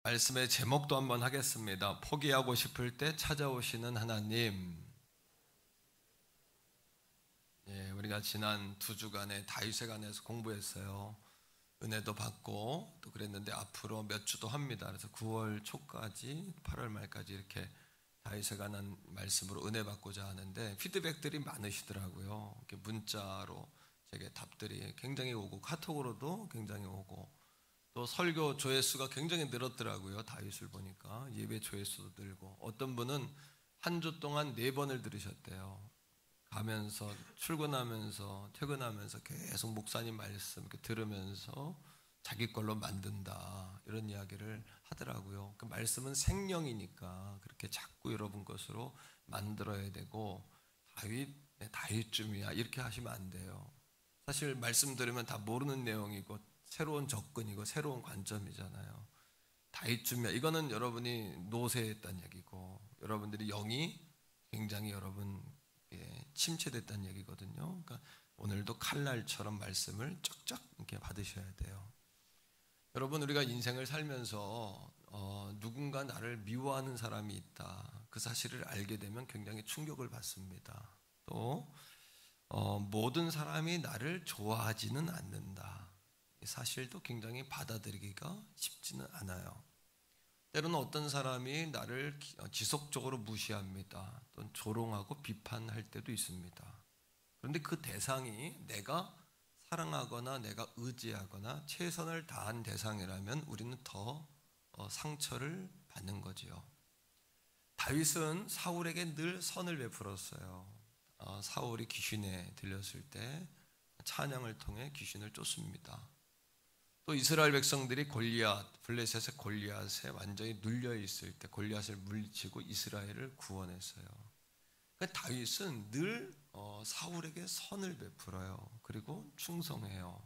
말씀의 제목도 한번 하겠습니다. 포기하고 싶을 때 찾아오시는 하나님. 우리가 지난 2주간에 다윗에 관해서 공부했어요. 은혜도 받고 또 그랬는데 앞으로 몇 주도 합니다. 그래서 9월 초까지 8월 말까지 이렇게 다윗에 관한 말씀으로 은혜 받고자 하는데 피드백들이 많으시더라고요. 이렇게 문자로 제게 답들이 굉장히 오고 카톡으로도 굉장히 오고 또 설교 조회수가 굉장히 늘었더라고요. 다윗을 보니까 예배 조회수도 늘고 어떤 분은 한 주 동안 4번을 들으셨대요. 가면서 출근하면서 퇴근하면서 계속 목사님 말씀 이렇게 들으면서 자기 걸로 만든다 이런 이야기를 하더라고요. 그 말씀은 생명이니까 그렇게 자꾸 여러분 것으로 만들어야 되고 다윗쯤이야 이렇게 하시면 안 돼요. 사실 말씀 들으면 다 모르는 내용이고 새로운 접근이고 새로운 관점이잖아요. 다윗쯤이야 이거는 여러분이 노쇠했다는 얘기고 여러분들이 영이 굉장히 침체됐다는 얘기거든요. 그러니까 오늘도 칼날처럼 말씀을 쫙쫙 이렇게 받으셔야 돼요. 여러분 우리가 인생을 살면서 누군가 나를 미워하는 사람이 있다. 그 사실을 알게 되면 굉장히 충격을 받습니다. 또 모든 사람이 나를 좋아하지는 않는다. 이 사실도 굉장히 받아들이기가 쉽지는 않아요. 때로는 어떤 사람이 나를 지속적으로 무시합니다. 또는 조롱하고 비판할 때도 있습니다. 그런데 그 대상이 내가 사랑하거나 내가 의지하거나 최선을 다한 대상이라면 우리는 더 상처를 받는 거지요. 다윗은 사울에게 늘 선을 베풀었어요. 사울이 귀신에 들렸을 때 찬양을 통해 귀신을 쫓습니다. 또 이스라엘 백성들이 블레셋의 골리앗에 완전히 눌려 있을 때 골리앗을 물리치고 이스라엘을 구원했어요. 그러니까 다윗은 늘 사울에게 선을 베풀어요. 그리고 충성해요.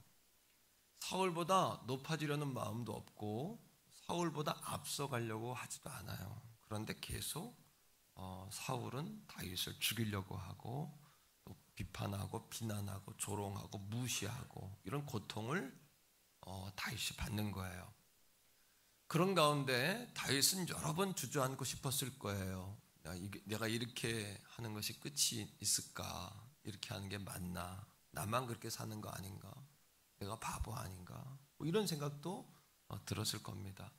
사울보다 높아지려는 마음도 없고 사울보다 앞서가려고 하지도 않아요. 그런데 계속 사울은 다윗을 죽이려고 하고 또 비판하고 비난하고 조롱하고 무시하고 이런 고통을 다윗이 받는 거예요. 그런 가운데 다윗은 여러 번 주저앉고 싶었을 거예요. 내가 이렇게 하는 것이 끝이 있을까? 이렇게 하는 게 맞나? 나만 그렇게 사는 거 아닌가? 내가 바보 아닌가? 뭐 이런 생각도 들었을 겁니다.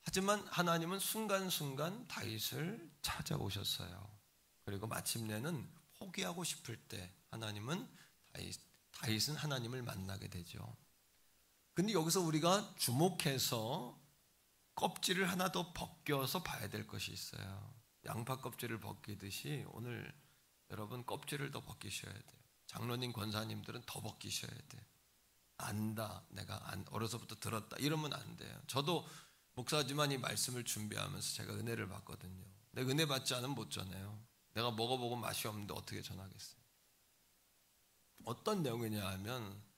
하지만 하나님은 순간순간 다윗을 찾아오셨어요. 그리고 마침내는 포기하고 싶을 때 다윗은 하나님을 만나게 되죠. 근데 여기서 우리가 주목해서 껍질을 하나 더 벗겨서 봐야 될 것이 있어요. 양파 껍질을 벗기듯이 오늘 여러분 껍질을 더 벗기셔야 돼요. 장로님 권사님들은 더 벗기셔야 돼요. 안다, 내가 어려서부터 들었다 이러면 안 돼요. 저도 목사지만 이 말씀을 준비하면서 제가 은혜를 받거든요. 내가 은혜 받지 않으면 못 전해요. 내가 먹어보고 맛이 없는데 어떻게 전하겠어요. 어떤 내용이냐 하면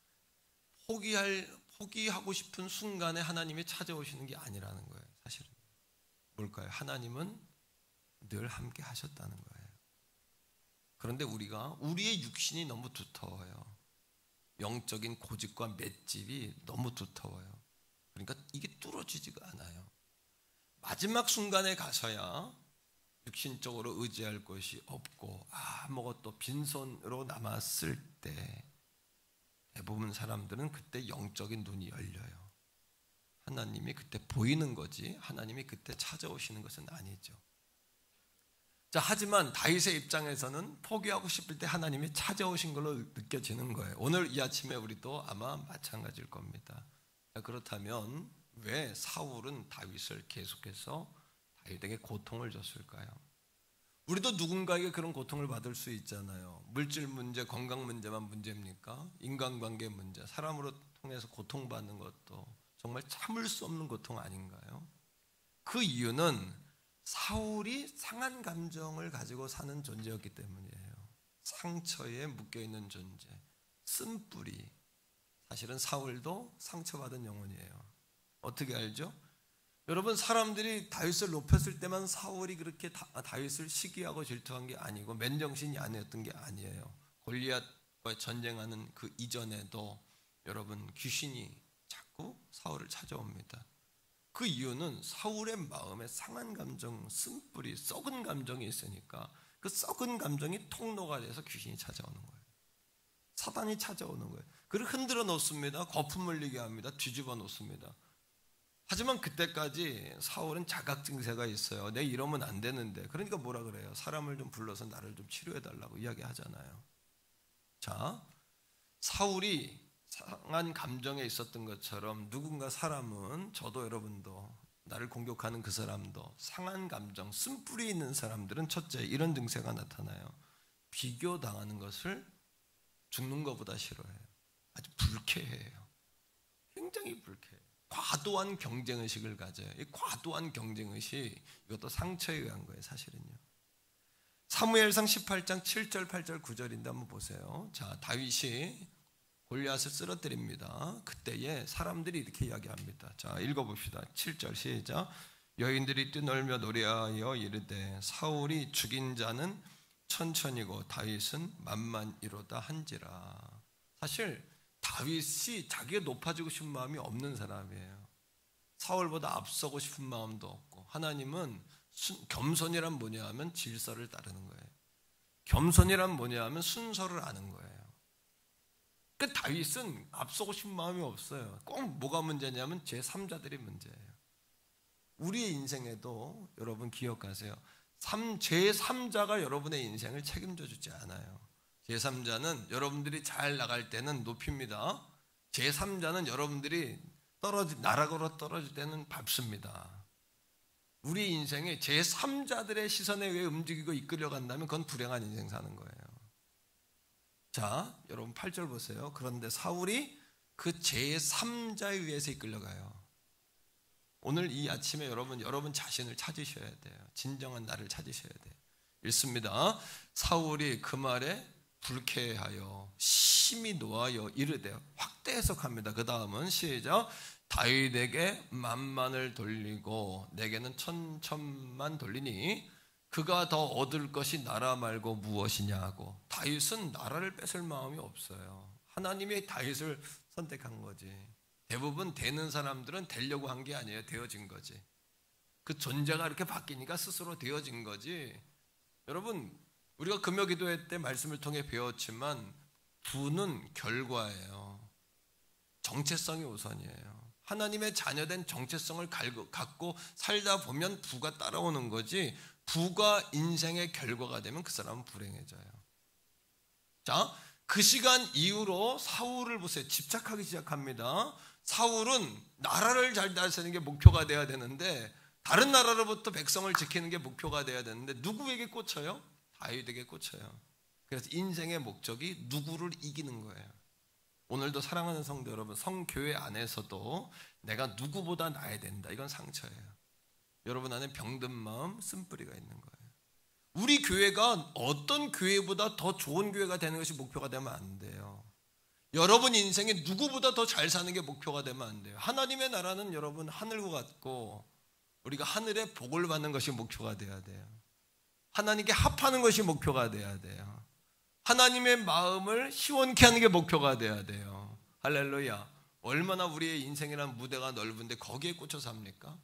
포기하고 싶은 순간에 하나님이 찾아오시는 게 아니라는 거예요. 사실은 뭘까요? 하나님은 늘 함께 하셨다는 거예요. 그런데 우리의 육신이 너무 두터워요. 영적인 고집과 맷집이 너무 두터워요. 그러니까 이게 뚫어지지가 않아요. 마지막 순간에 가서야 육신적으로 의지할 것이 없고 아무것도 빈손으로 남았을 때 대부분 사람들은 그때 영적인 눈이 열려요. 하나님이 그때 보이는 거지 하나님이 그때 찾아오시는 것은 아니죠. 자, 하지만 다윗의 입장에서는 포기하고 싶을 때 하나님이 찾아오신 걸로 느껴지는 거예요. 오늘 이 아침에 우리도 아마 마찬가지일 겁니다. 그렇다면 왜 사울은 다윗을 계속해서 다윗에게 고통을 줬을까요? 우리도 누군가에게 그런 고통을 받을 수 있잖아요. 물질 문제, 건강 문제만 문제입니까? 인간관계 문제, 사람으로 통해서 고통받는 것도 정말 참을 수 없는 고통 아닌가요? 그 이유는 사울이 상한 감정을 가지고 사는 존재였기 때문이에요. 상처에 묶여있는 존재, 쓴뿌리. 사실은 사울도 상처받은 영혼이에요. 어떻게 알죠? 여러분 사람들이 다윗을 높였을 때만 사울이 그렇게 다윗을 시기하고 질투한 게 아니고 맨정신이 아니었던 게 아니에요. 골리앗과 전쟁하는 그 이전에도 여러분 귀신이 자꾸 사울을 찾아옵니다. 그 이유는 사울의 마음에 상한 감정, 쓴뿌리, 썩은 감정이 있으니까 그 썩은 감정이 통로가 돼서 귀신이 찾아오는 거예요. 사단이 찾아오는 거예요. 그를 흔들어 놓습니다. 거품 물리게 합니다. 뒤집어 놓습니다. 하지만 그때까지 사울은 자각 증세가 있어요. 내 이러면 안 되는데. 그러니까 뭐라 그래요? 사람을 좀 불러서 나를 좀 치료해 달라고 이야기하잖아요. 자, 사울이 상한 감정에 있었던 것처럼 누군가 사람은, 저도 여러분도, 나를 공격하는 그 사람도 상한 감정, 쓴뿌리 있는 사람들은 첫째 이런 증세가 나타나요. 비교당하는 것을 죽는 것보다 싫어해요. 아주 불쾌해요. 굉장히 불쾌해요. 과도한 경쟁의식을 가져요. 이 과도한 경쟁의식, 이것도 상처에 의한 거예요, 사실은요. 사무엘상 18장 7절, 8절, 9절인데 한번 보세요. 자, 다윗이 골리앗을 쓰러뜨립니다. 그때에 사람들이 이렇게 이야기합니다. 자, 읽어봅시다. 7절 시작. 여인들이 뛰놀며 노래하여 이르되 사울이 죽인 자는 천천히고 다윗은 만만이로다 한지라. 사실 다윗이 자기가 높아지고 싶은 마음이 없는 사람이에요. 사울보다 앞서고 싶은 마음도 없고, 하나님은 겸손이란 뭐냐 하면 질서를 따르는 거예요. 겸손이란 뭐냐 하면 순서를 아는 거예요. 그 다윗은 앞서고 싶은 마음이 없어요. 꼭 뭐가 문제냐면 제3자들이 문제예요. 우리의 인생에도 여러분 기억하세요. 제3자가 여러분의 인생을 책임져 주지 않아요. 제3자는 여러분들이 잘 나갈 때는 높입니다. 제3자는 여러분들이 나락으로 떨어질 때는 밟습니다. 우리 인생에 제3자들의 시선에 의해 움직이고 이끌려간다면 그건 불행한 인생 사는 거예요. 자, 여러분 8절 보세요. 그런데 사울이 그 제3자에 의해서 이끌려가요. 오늘 이 아침에 여러분 자신을 찾으셔야 돼요. 진정한 나를 찾으셔야 돼요. 읽습니다. 사울이 그 말에 불쾌하여 심히 노하여 이르되, 확대 해석합니다. 그 다음은 시작. 다윗에게 만만을 돌리고 내게는 천천만 돌리니 그가 더 얻을 것이 나라 말고 무엇이냐 하고. 다윗은 나라를 뺏을 마음이 없어요. 하나님이 다윗을 선택한 거지. 대부분 되는 사람들은 되려고 한 게 아니에요. 되어진 거지. 그 존재가 이렇게 바뀌니까 스스로 되어진 거지. 여러분, 우리가 금요 기도회 때 말씀을 통해 배웠지만 부는 결과예요. 정체성이 우선이에요. 하나님의 자녀된 정체성을 갖고 살다 보면 부가 따라오는 거지, 부가 인생의 결과가 되면 그 사람은 불행해져요. 자, 그 시간 이후로 사울을 보세요. 집착하기 시작합니다. 사울은 나라를 잘 다스리는 게 목표가 돼야 되는데, 다른 나라로부터 백성을 지키는 게 목표가 돼야 되는데 누구에게 꽂혀요? 다윗에게 꽂혀요. 그래서 인생의 목적이 누구를 이기는 거예요. 오늘도 사랑하는 성도 여러분, 성교회 안에서도 내가 누구보다 나야 된다, 이건 상처예요. 여러분 안에 병든 마음, 쓴뿌리가 있는 거예요. 우리 교회가 어떤 교회보다 더 좋은 교회가 되는 것이 목표가 되면 안 돼요. 여러분 인생에 누구보다 더 잘 사는 게 목표가 되면 안 돼요. 하나님의 나라는 여러분 하늘과 같고, 우리가 하늘의 복을 받는 것이 목표가 돼야 돼요. 하나님께 합하는 것이 목표가 돼야 돼요. 하나님의 마음을 시원케 하는 게 목표가 돼야 돼요. 할렐루야. 얼마나 우리의 인생이란 무대가 넓은데 거기에 꽂혀서 합니까?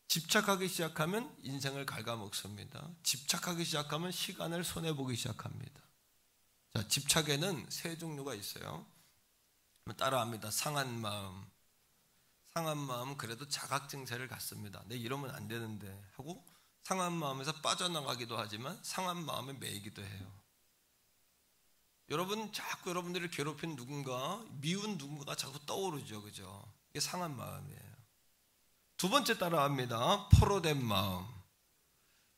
집착하기 시작하면 인생을 갉아먹습니다. 집착하기 시작하면 시간을 손해보기 시작합니다. 자, 집착에는 세 종류가 있어요. 따라합니다. 상한 마음. 상한 마음은 그래도 자각 증세를 갖습니다. 내 이러면 안 되는데 하고 상한 마음에서 빠져나가기도 하지만 상한 마음에 매이기도 해요. 여러분, 자꾸 여러분들을 괴롭힌 누군가, 미운 누군가가 자꾸 떠오르죠. 그죠? 이게 상한 마음이에요. 두 번째 따라합니다. 포로된 마음.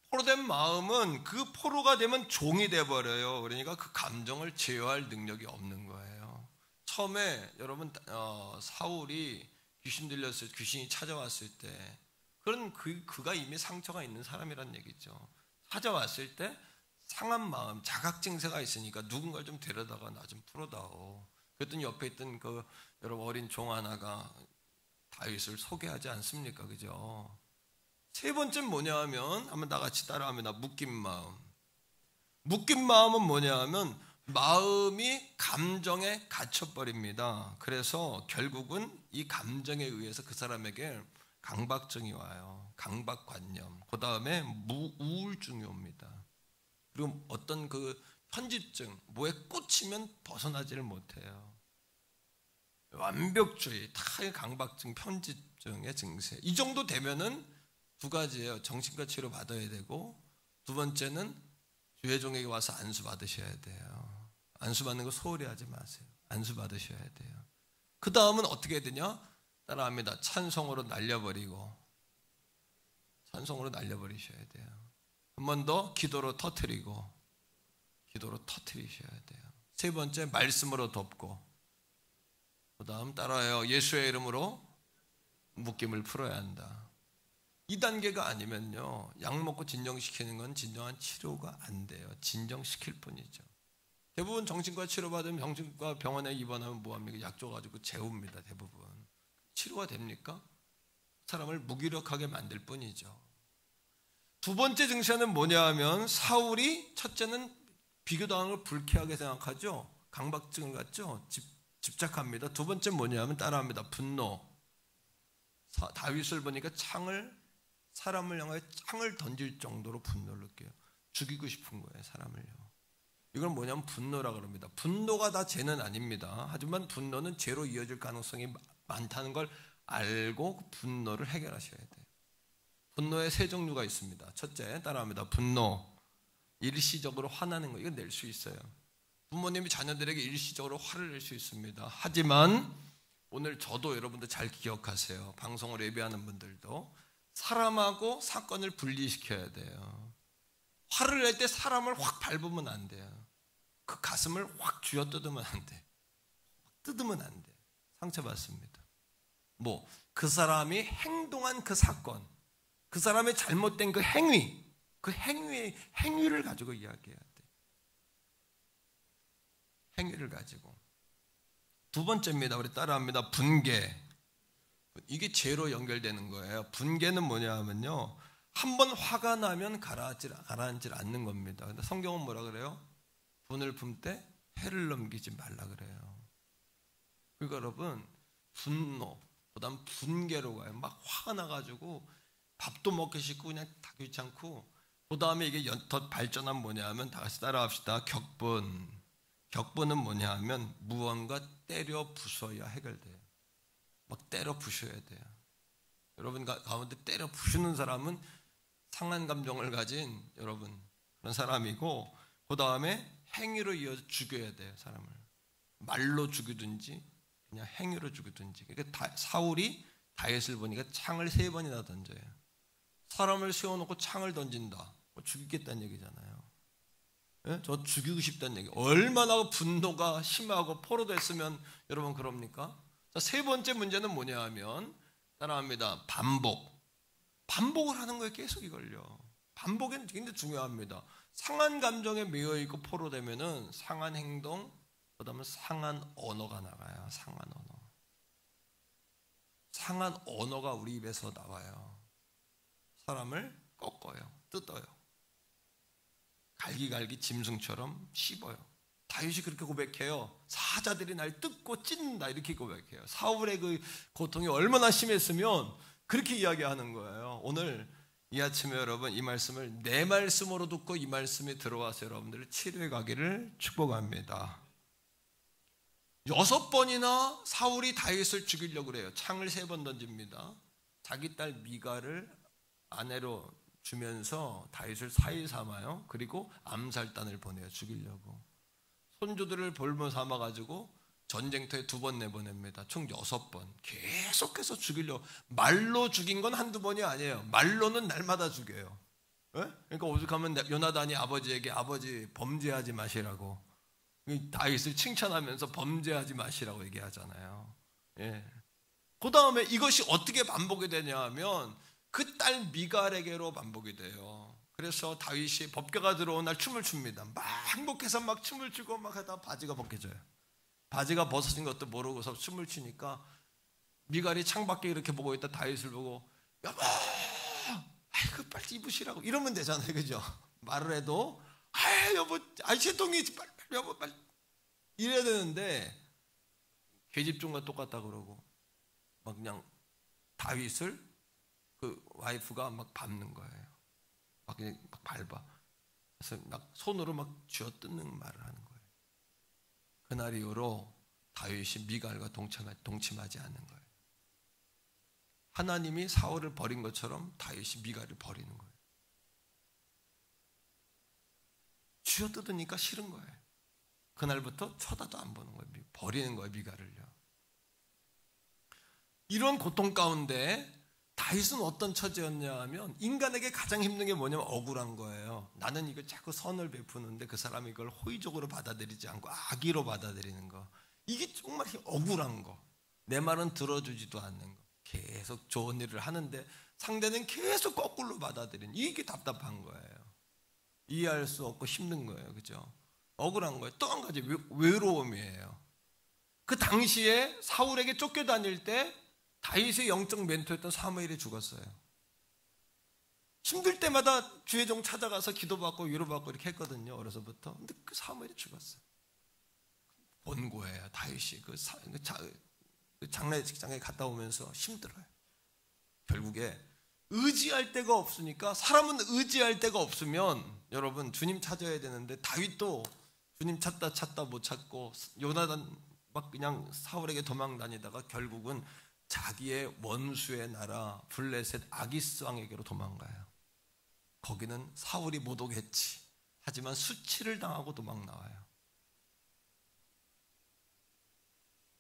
포로된 마음은 그 포로가 되면 종이 돼버려요. 그러니까 그 감정을 제어할 능력이 없는 거예요. 처음에 여러분 사울이 귀신 들렸을 때, 귀신이 찾아왔을 때, 그런 그가 이미 상처가 있는 사람이란 얘기죠. 찾아왔을 때 상한 마음, 자각 증세가 있으니까 누군가를 좀 데려다가 나 좀 풀어다오. 그랬더니 옆에 있던 그 여러분 어린 종 하나가 다윗을 소개하지 않습니까? 그죠? 세 번째는 뭐냐 하면, 한번 다 같이 따라합니다. 묶인 마음. 묶인 마음은 뭐냐 하면 마음이 감정에 갇혀버립니다. 그래서 결국은 이 감정에 의해서 그 사람에게 강박증이 와요. 강박관념. 그 다음에 우울증이 옵니다. 그리고 어떤 그 편집증, 뭐에 꽂히면 벗어나지를 못해요. 완벽주의, 다 강박증, 편집증의 증세. 이 정도 되면은 두 가지예요. 정신과 치료 받아야 되고, 두 번째는 주혜종에게 와서 안수 받으셔야 돼요. 안수 받는 거 소홀히 하지 마세요. 안수 받으셔야 돼요. 그 다음은 어떻게 해야 되냐? 따라합니다. 찬송으로 날려버리고, 찬송으로 날려버리셔야 돼요. 한 번 더 기도로 터뜨리고, 기도로 터뜨리셔야 돼요. 세 번째, 말씀으로 덮고, 그 다음 따라해요. 예수의 이름으로 묶임을 풀어야 한다. 이 단계가 아니면요, 약 먹고 진정시키는 건 진정한 치료가 안 돼요. 진정시킬 뿐이죠. 대부분 정신과 치료받으면 정신과 병원에 입원하면 뭐합니까? 약 줘가지고 재웁니다. 대부분. 치료가 됩니까? 사람을 무기력하게 만들 뿐이죠. 두 번째 증세는 뭐냐 하면, 사울이 첫째는 비교당한 걸 불쾌하게 생각하죠. 강박증을 갖죠. 집착합니다. 두 번째 뭐냐 하면 따라합니다. 분노. 다윗을 보니까 사람을 향해 창을 던질 정도로 분노를 느껴요. 죽이고 싶은 거예요, 사람을요. 이건 뭐냐면 분노라 그럽니다. 분노가 다 죄는 아닙니다. 하지만 분노는 죄로 이어질 가능성이 많다는 걸 알고 분노를 해결하셔야 돼요. 분노의 세 종류가 있습니다. 첫째, 따라합니다. 분노. 일시적으로 화나는 거, 이건 낼 수 있어요. 부모님이 자녀들에게 일시적으로 화를 낼 수 있습니다. 하지만 오늘 저도 여러분들 잘 기억하세요. 방송을 예배하는 분들도 사람하고 사건을 분리시켜야 돼요. 화를 낼 때 사람을 확 밟으면 안 돼요. 그 가슴을 확 쥐어뜯으면 안 돼. 뜯으면 안 돼. 상처받습니다. 그 사람이 행동한 그 사건, 그 사람의 잘못된 그 행위, 그 행위를 가지고 이야기해야 돼. 행위를 가지고. 두 번째입니다. 우리 따라합니다. 분개. 이게 죄로 연결되는 거예요. 분개는 뭐냐 하면요, 한번 화가 나면 가라앉질 않는 겁니다. 근데 성경은 뭐라 그래요? 분을 품되 해를 넘기지 말라 그래요. 그러니까 여러분, 분노, 그다음 분개로 가요. 막 화가 나가지고 밥도 먹기 싫고 그냥 다 귀찮고, 그 다음에 이게 더 발전한 뭐냐 하면, 다 같이 따라합시다. 격분. 격분은 뭐냐 하면 무언가 때려 부숴야 해결돼요. 막 때려 부셔야 돼요. 여러분 가운데 때려 부수는 사람은 상한 감정을 가진 여러분 그런 사람이고, 그 다음에 행위로 이어서 죽여야 돼요. 사람을 말로 죽이든지 그냥 행위로 죽이든지. 그러니까 사울이 다윗을 보니까 창을 3번이나 던져요. 사람을 세워놓고 창을 던진다, 죽이겠다는 얘기잖아요. 예? 저 죽이고 싶다는 얘기. 얼마나 분노가 심하고 포로됐으면 여러분 그럽니까? 자, 세 번째 문제는 뭐냐 하면 따라합니다. 반복을 하는 거에 계속 이걸요. 반복은 굉장히 중요합니다. 상한 감정에 매여 있고 포로되면은 상한 행동, 그다음에 상한 언어가 나가요. 상한 언어가 우리 입에서 나와요. 사람을 꺾어요. 뜯어요. 갈기갈기 짐승처럼 씹어요. 다윗이 그렇게 고백해요. 사자들이 날 뜯고 찢는다, 이렇게 고백해요. 사울의 그 고통이 얼마나 심했으면 그렇게 이야기하는 거예요. 오늘 이 아침에 여러분 이 말씀을 내 말씀으로 듣고 이 말씀이 들어와서 여러분들을 치료해 가기를 축복합니다. 6번이나 사울이 다윗을 죽이려고 그래요. 창을 3번 던집니다. 자기 딸 미가를 아내로 주면서 다윗을 사위 삼아요. 그리고 암살단을 보내요. 죽이려고. 손주들을 볼모 삼아가지고 전쟁터에 2번 내보냅니다. 총 6번. 계속해서 죽이려고. 말로 죽인 건 한두 번이 아니에요. 말로는 날마다 죽여요. 예? 그러니까 오죽하면 요나단이 아버지에게, 아버지 범죄하지 마시라고, 다윗을 칭찬하면서 범죄하지 마시라고 얘기하잖아요. 예. 그 다음에 이것이 어떻게 반복이 되냐 하면 그 딸 미갈에게로 반복이 돼요. 그래서 다윗이 법궤가 들어온 날 춤을 춥니다. 막 행복해서 막 춤을 추고 막 하다 바지가 벗겨져요. 바지가 벗어진 것도 모르고서 춤을 추니까 미갈이 창밖에 이렇게 보고 있다 다윗을 보고, 여보, 아이고 빨리 입으시라고 이러면 되잖아요. 그죠? 말을 해도 여보, 제동이 빨리 여보 빨리 이래야 되는데 계집종과 똑같다 그러고 막 그냥 다윗을 그 와이프가 막 밟는 거예요. 막 그냥 막 밟아. 그래서 막 손으로 막 쥐어뜯는 말을 하는 거예요. 그날 이후로 다윗이 미갈과 동침하지 않는 거예요. 하나님이 사울을 버린 것처럼 다윗이 미갈을 버리는 거예요. 쥐어뜯으니까 싫은 거예요. 그날부터 쳐다도 안 보는 거예요. 버리는 거예요, 미갈을요. 이런 고통 가운데 다윗은 어떤 처지였냐 하면 인간에게 가장 힘든 게 뭐냐면 억울한 거예요. 나는 이걸 자꾸 선을 베푸는데 그 사람이 이걸 호의적으로 받아들이지 않고 악의로 받아들이는 거. 이게 정말 억울한 거. 내 말은 들어주지도 않는 거. 계속 좋은 일을 하는데 상대는 계속 거꾸로 받아들이는, 이게 답답한 거예요. 이해할 수 없고 힘든 거예요. 그죠? 억울한 거예요. 또 한 가지 외로움이에요. 그 당시에 사울에게 쫓겨다닐 때 다윗의 영적 멘토였던 사무엘이 죽었어요. 힘들 때마다 주의 종 찾아가서 기도받고 위로받고 이렇게 했거든요. 어려서부터. 근데 그 사무엘이 죽었어요. 본 거예요. 다윗이 그 장례식장에 갔다 오면서 힘들어요. 결국에 의지할 데가 없으니까, 사람은 의지할 데가 없으면 여러분 주님 찾아야 되는데, 다윗도 주님 찾다 못 찾고 요나단 막 그냥 사울에게 도망 다니다가 결국은 자기의 원수의 나라 블레셋 아기스 왕에게로 도망가요. 거기는 사울이 못 오겠지. 하지만 수치를 당하고 도망 나와요.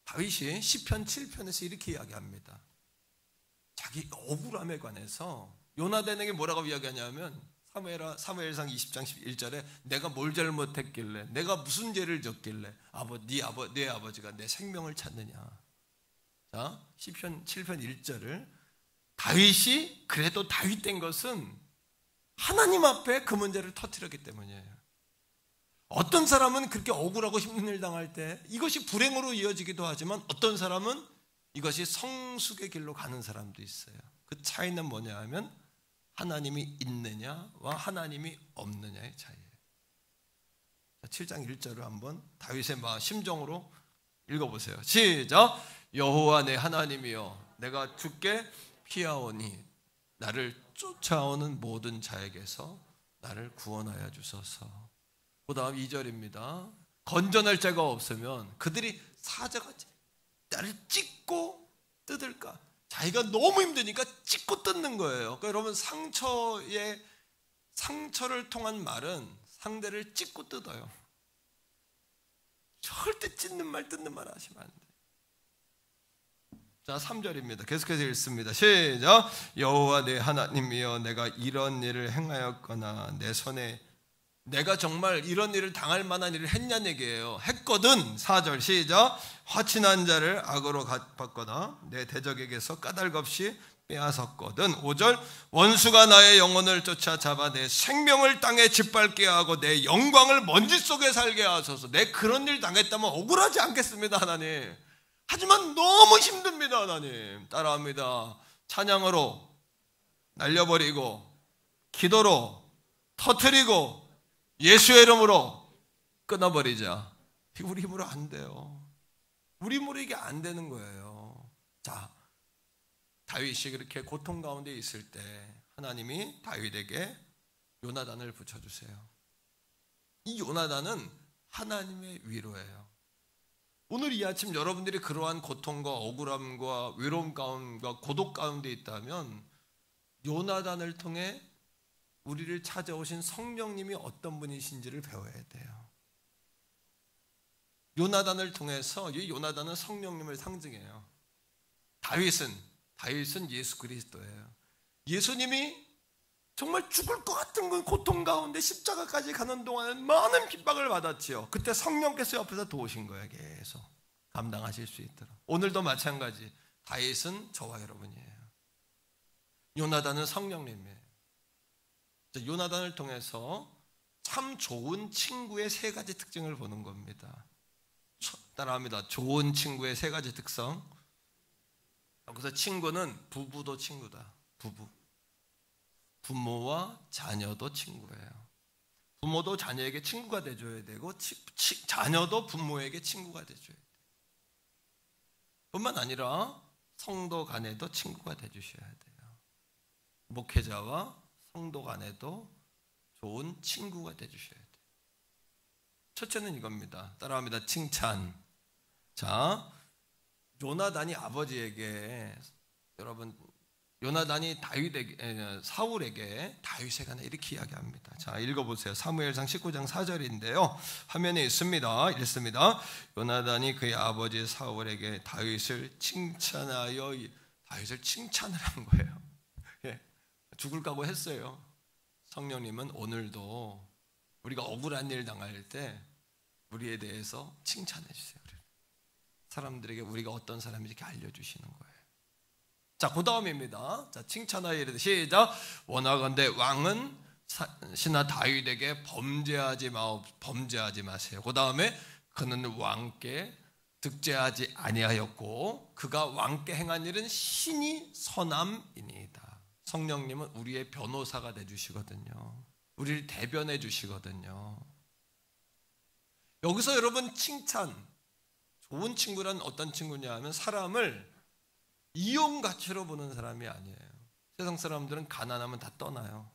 다윗이 시편 7편에서 이렇게 이야기합니다. 자기 억울함에 관해서 요나단에게 뭐라고 이야기하냐면, 사무엘상 20장 11절에 내가 뭘 잘못했길래, 내가 무슨 죄를 졌길래 네 아버지가 내 생명을 찾느냐. 자, 시편 7편 1절을 다윗이 그래도 다윗 된 것은 하나님 앞에 그 문제를 터뜨렸기 때문이에요. 어떤 사람은 그렇게 억울하고 힘든 일 당할 때 이것이 불행으로 이어지기도 하지만, 어떤 사람은 이것이 성숙의 길로 가는 사람도 있어요. 그 차이는 뭐냐 하면 하나님이 있느냐와 하나님이 없느냐의 차이예요. 7장 1절을 한번 다윗의 심정으로 읽어보세요. 시작. 여호와 내 하나님이여, 내가 주께 피하오니 나를 쫓아오는 모든 자에게서 나를 구원하여 주소서. 그 다음 2절입니다. 건전할 자가 없으면 그들이 사자같이 나를 찢고 뜯을까. 자기가 너무 힘드니까 찢고 뜯는 거예요. 그러니까 여러분, 상처를 통한 말은 상대를 찢고 뜯어요. 절대 찢는 말 뜯는 말 하시면 안 돼요. 자, 3절입니다. 계속해서 읽습니다. 시작. 여호와 내 하나님이여, 내가 이런 일을 행하였거나 내 손에 내가 정말 이런 일을 당할 만한 일을 했냐는 얘기예요. 했거든. 4절 시작. 화친한 자를 악으로 갚았거나 내 대적에게서 까닭없이 빼앗았거든. 5절 원수가 나의 영혼을 쫓아잡아 내 생명을 땅에 짓밟게 하고 내 영광을 먼지 속에 살게 하소서. 내 그런 일 당했다면 억울하지 않겠습니다, 하나님. 하지만 너무 힘듭니다, 하나님. 따라합니다. 찬양으로 날려버리고 기도로 터뜨리고 예수의 이름으로 끊어버리자. 우리 힘으로 안 돼요. 우리 힘으로 이게 안 되는 거예요. 자, 다윗이 그렇게 고통 가운데 있을 때 하나님이 다윗에게 요나단을 붙여주세요. 이 요나단은 하나님의 위로예요. 오늘 이 아침 여러분들이 그러한 고통과 억울함과 외로움 가운데와 고독 가운데 있다면, 요나단을 통해 우리를 찾아오신 성령님이 어떤 분이신지를 배워야 돼요. 요나단을 통해서, 이 요나단은 성령님을 상징해요. 다윗은 예수 그리스도예요. 예수님이 정말 죽을 것 같은 그 고통 가운데 십자가까지 가는 동안은 많은 핍박을 받았지요. 그때 성령께서 옆에서 도우신 거예요. 계속 감당하실 수 있도록. 오늘도 마찬가지. 다윗은 저와 여러분이에요. 요나단은 성령님이에요. 요나단을 통해서 참 좋은 친구의 세 가지 특징을 보는 겁니다. 따라합니다. 좋은 친구의 세 가지 특성. 여기서 친구는 부부도 친구다. 부부. 부모와 자녀도 친구예요. 부모도 자녀에게 친구가 돼줘야 되고, 자녀도 부모에게 친구가 돼줘야 돼요. 뿐만 아니라 성도 간에도 친구가 돼주셔야 돼요. 목회자와 성도 간에도 좋은 친구가 되주셔야 돼요. 첫째는 이겁니다. 따라합니다. 칭찬. 자, 요나단이 아버지에게, 여러분, 요나단이 사울에게 다윗에 관해 이렇게 이야기합니다. 자, 읽어보세요. 사무엘상 19장 4절인데요. 화면에 있습니다. 읽습니다. 요나단이 그의 아버지 사울에게 다윗을 칭찬하여, 다윗을 칭찬을 한 거예요. 예, 죽을 각오 했어요. 성령님은 오늘도 우리가 억울한 일 당할 때 우리에 대해서 칭찬해 주세요. 사람들에게 우리가 어떤 사람인지 이렇게 알려주시는 거예요. 자, 그 다음입니다. 자, 칭찬하여 이르되 시작. 원하건대 왕은 신하 다윗에게 범죄하지 마세요. 그 다음에 그는 왕께 득죄하지 아니하였고 그가 왕께 행한 일은 신이 선함이니이다. 성령님은 우리의 변호사가 되주시거든요. 우리를 대변해 주시거든요. 여기서 여러분 칭찬, 좋은 친구란 어떤 친구냐 하면 사람을 이용 가치로 보는 사람이 아니에요. 세상 사람들은 가난하면 다 떠나요.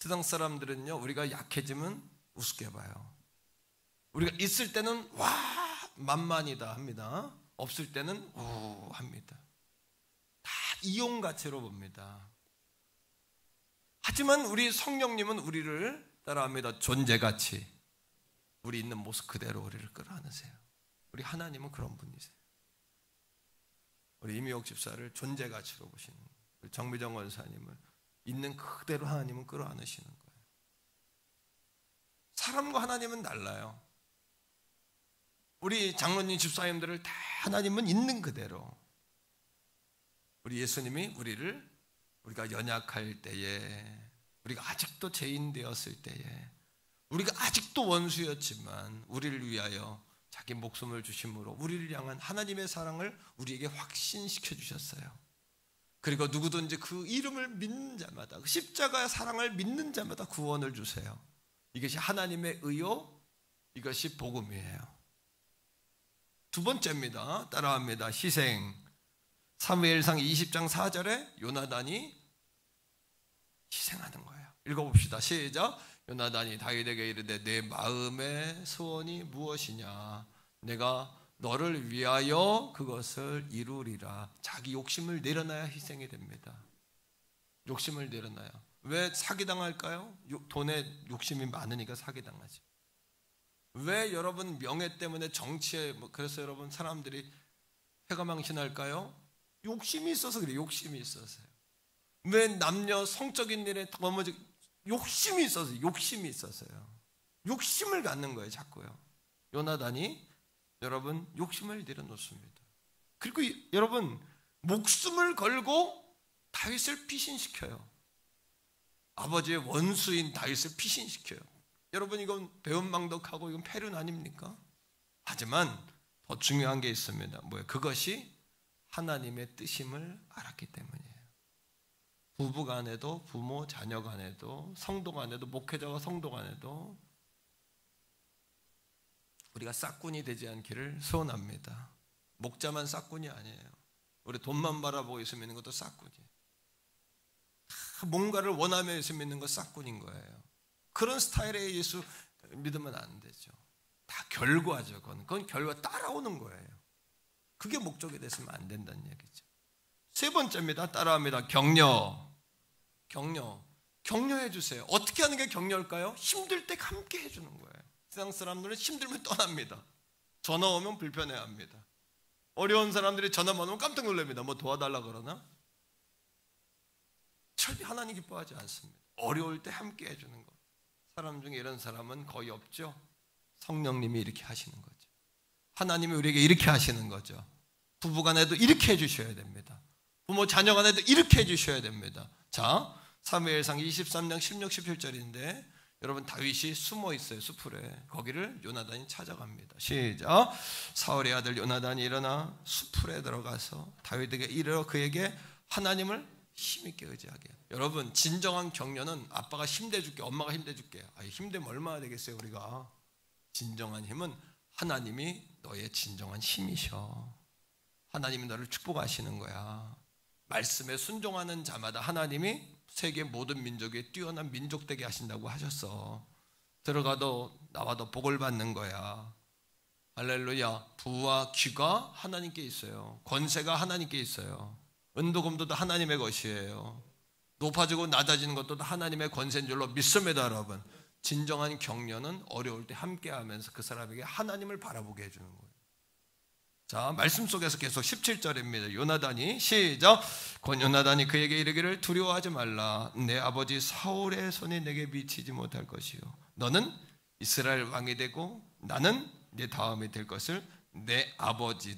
세상 사람들은요, 우리가 약해지면 우습게 봐요. 우리가 있을 때는 와 만만이다 합니다. 없을 때는 우 합니다. 다 이용 가치로 봅니다. 하지만 우리 성령님은 우리를 따라합니다. 존재 가치. 우리 있는 모습 그대로 우리를 끌어안으세요. 우리 하나님은 그런 분이세요. 우리 이미옥 집사를 존재 가치로 보시는 거예요. 우리 정미정 원사님을 있는 그대로 하나님은 끌어안으시는 거예요. 사람과 하나님은 달라요. 우리 장로님 집사님들을 다 하나님은 있는 그대로, 우리 예수님이 우리가 연약할 때에, 우리가 아직도 죄인 되었을 때에, 우리가 아직도 원수였지만 우리를 위하여 자기 목숨을 주심으로 우리를 향한 하나님의 사랑을 우리에게 확신시켜 주셨어요. 그리고 누구든지 그 이름을 믿는 자마다, 그 십자가의 사랑을 믿는 자마다 구원을 주세요. 이것이 하나님의 의요, 이것이 복음이에요. 두 번째입니다. 따라합니다. 희생. 사무엘상 20장 4절에 요나단이 희생하는 거예요. 읽어봅시다. 시작. 요나단이 다윗에게 이르되 내 마음의 소원이 무엇이냐? 내가 너를 위하여 그것을 이루리라. 자기 욕심을 내려놔야 희생이 됩니다. 욕심을 내려놔야. 왜 사기당할까요? 돈에 욕심이 많으니까 사기당하죠. 왜 여러분 명예 때문에 정치에 그래서 여러분 사람들이 패가망신할까요? 욕심이 있어서 그래요. 욕심이 있어서요. 왜 남녀 성적인 일에 욕심이 있어서요. 욕심을 갖는 거예요, 자꾸요. 요나단이 여러분 욕심을 내려놓습니다. 그리고 여러분 목숨을 걸고 다윗을 피신시켜요. 아버지의 원수인 다윗을 피신시켜요. 여러분 이건 배은망덕하고 이건 패륜 아닙니까? 하지만 더 중요한 게 있습니다. 뭐예요? 그것이 하나님의 뜻임을 알았기 때문이에요. 부부 간에도, 부모 자녀 간에도, 성도 간에도, 목회자와 성도 간에도 우리가 싹군이 되지 않기를 소원합니다. 목자만 싹군이 아니에요. 우리 돈만 바라보고 있으면 있는 것도 싹군이에요. 뭔가를 원하며 있으면 있는 것 싹군인 거예요. 그런 스타일의 예수 믿으면 안 되죠. 다 결과죠. 그건 결과 따라오는 거예요. 그게 목적이 됐으면 안 된다는 얘기죠. 세 번째입니다. 따라합니다. 격려해 주세요. 어떻게 하는 게 격려일까요? 힘들 때 함께 해주는 거예요. 세상 사람들은 힘들면 떠납니다. 전화 오면 불편해합니다. 어려운 사람들이 전화만 오면 깜짝 놀랍니다. 뭐 도와달라 그러나? 절대 하나님 기뻐하지 않습니다. 어려울 때 함께 해주는 것. 사람 중에 이런 사람은 거의 없죠. 성령님이 이렇게 하시는 거죠. 하나님이 우리에게 이렇게 하시는 거죠. 부부간에도 이렇게 해주셔야 됩니다. 부모 자녀간에도 이렇게 해주셔야 됩니다. 자, 사무엘상 23장 16, 17절인데 여러분 다윗이 숨어 있어요. 수풀에. 거기를 요나단이 찾아갑니다. 시작. 사울의 아들 요나단이 일어나 수풀에 들어가서 다윗에게 이르러 그에게 하나님을 힘있게 의지하게. 여러분 진정한 격려는 아빠가 힘내줄게, 엄마가 힘내줄게. 힘내면 얼마나 되겠어요 우리가. 진정한 힘은 하나님이 너의 진정한 힘이셔. 하나님이 너를 축복하시는 거야. 말씀에 순종하는 자마다 하나님이 세계 모든 민족에 뛰어난 민족 되게 하신다고 하셨어. 들어가도 나와도 복을 받는 거야. 할렐루야. 부와 귀가 하나님께 있어요. 권세가 하나님께 있어요. 은도금도도 하나님의 것이에요. 높아지고 낮아지는 것도 하나님의 권세인 줄로 믿습니다, 여러분. 진정한 격려는 어려울 때 함께하면서 그 사람에게 하나님을 바라보게 해주는 거예요. 자, 말씀 속에서 계속 17절입니다. 요나단이 시작. 곧 요나단이 그에게 이르기를 두려워하지 말라. 내 아버지 사울의 손이 내게 미치지 못할 것이요 너는 이스라엘 왕이 되고 나는 네 다음이 될 것을 내 아버지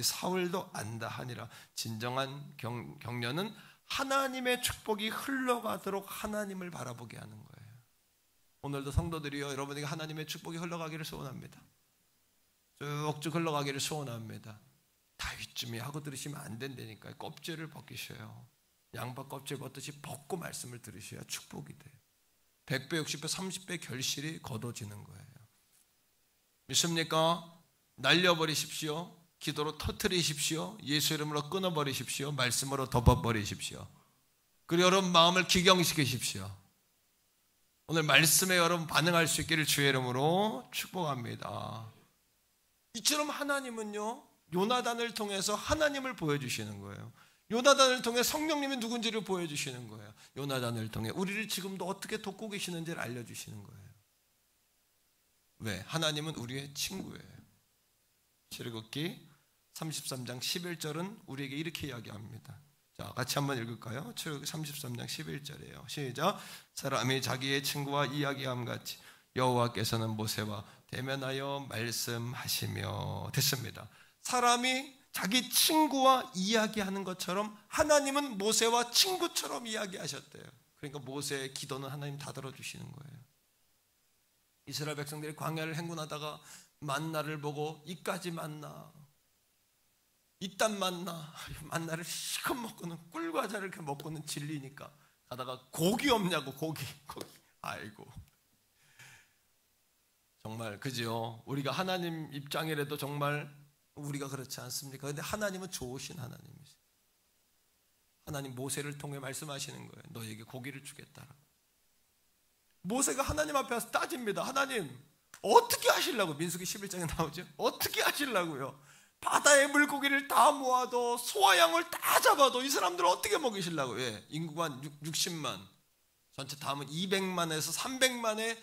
사울도 안다 하니라. 진정한 격려는 하나님의 축복이 흘러가도록 하나님을 바라보게 하는 거예요. 오늘도 성도들이요, 여러분에게 하나님의 축복이 흘러가기를 소원합니다. 쭉쭉 흘러가기를 소원합니다. 다윗쯤이 하고 들으시면 안 된다니까요. 껍질을 벗기셔요. 양파 껍질 벗듯이 벗고 말씀을 들으셔야 축복이 돼요. 100배, 60배, 30배 결실이 거둬지는 거예요. 믿습니까? 날려버리십시오. 기도로 터뜨리십시오. 예수 이름으로 끊어버리십시오. 말씀으로 덮어버리십시오. 그리고 여러분 마음을 기경시키십시오. 오늘 말씀에 여러분 반응할 수 있기를 주의 이름으로 축복합니다. 이처럼 하나님은요, 요나단을 통해서 하나님을 보여주시는 거예요. 요나단을 통해 성령님이 누군지를 보여주시는 거예요. 요나단을 통해 우리를 지금도 어떻게 돕고 계시는지를 알려주시는 거예요. 왜? 하나님은 우리의 친구예요. 출애굽기 33장 11절은 우리에게 이렇게 이야기합니다. 자, 같이 한번 읽을까요? 출애굽기 33장 11절이에요. 시작. 사람이 자기의 친구와 이야기함 같이 여호와께서는 모세와 대면하여 말씀하시며. 됐습니다. 사람이 자기 친구와 이야기하는 것처럼 하나님은 모세와 친구처럼 이야기하셨대요. 그러니까 모세의 기도는 하나님 다 들어주시는 거예요. 이스라엘 백성들이 광야를 행군하다가 만나를 보고 이까지 만나, 이딴 만나를 실컷 먹고는 꿀과자를 이렇게 먹고는 질리니까 가다가 고기 없냐고. 고기. 아이고, 정말 그죠? 우리가 하나님 입장이라도 정말 우리가 그렇지 않습니까? 근데 하나님은 좋으신 하나님이세요. 하나님 모세를 통해 말씀하시는 거예요. 너에게 고기를 주겠다라고. 모세가 하나님 앞에 와서 따집니다. 하나님 어떻게 하시려고? 민수기 11장에 나오죠. 어떻게 하시려고요? 바다의 물고기를 다 모아도 소와 양을 다 잡아도 이 사람들을 어떻게 먹이시려고? 예, 인구가 60만, 전체 다 하면 200만에서 300만의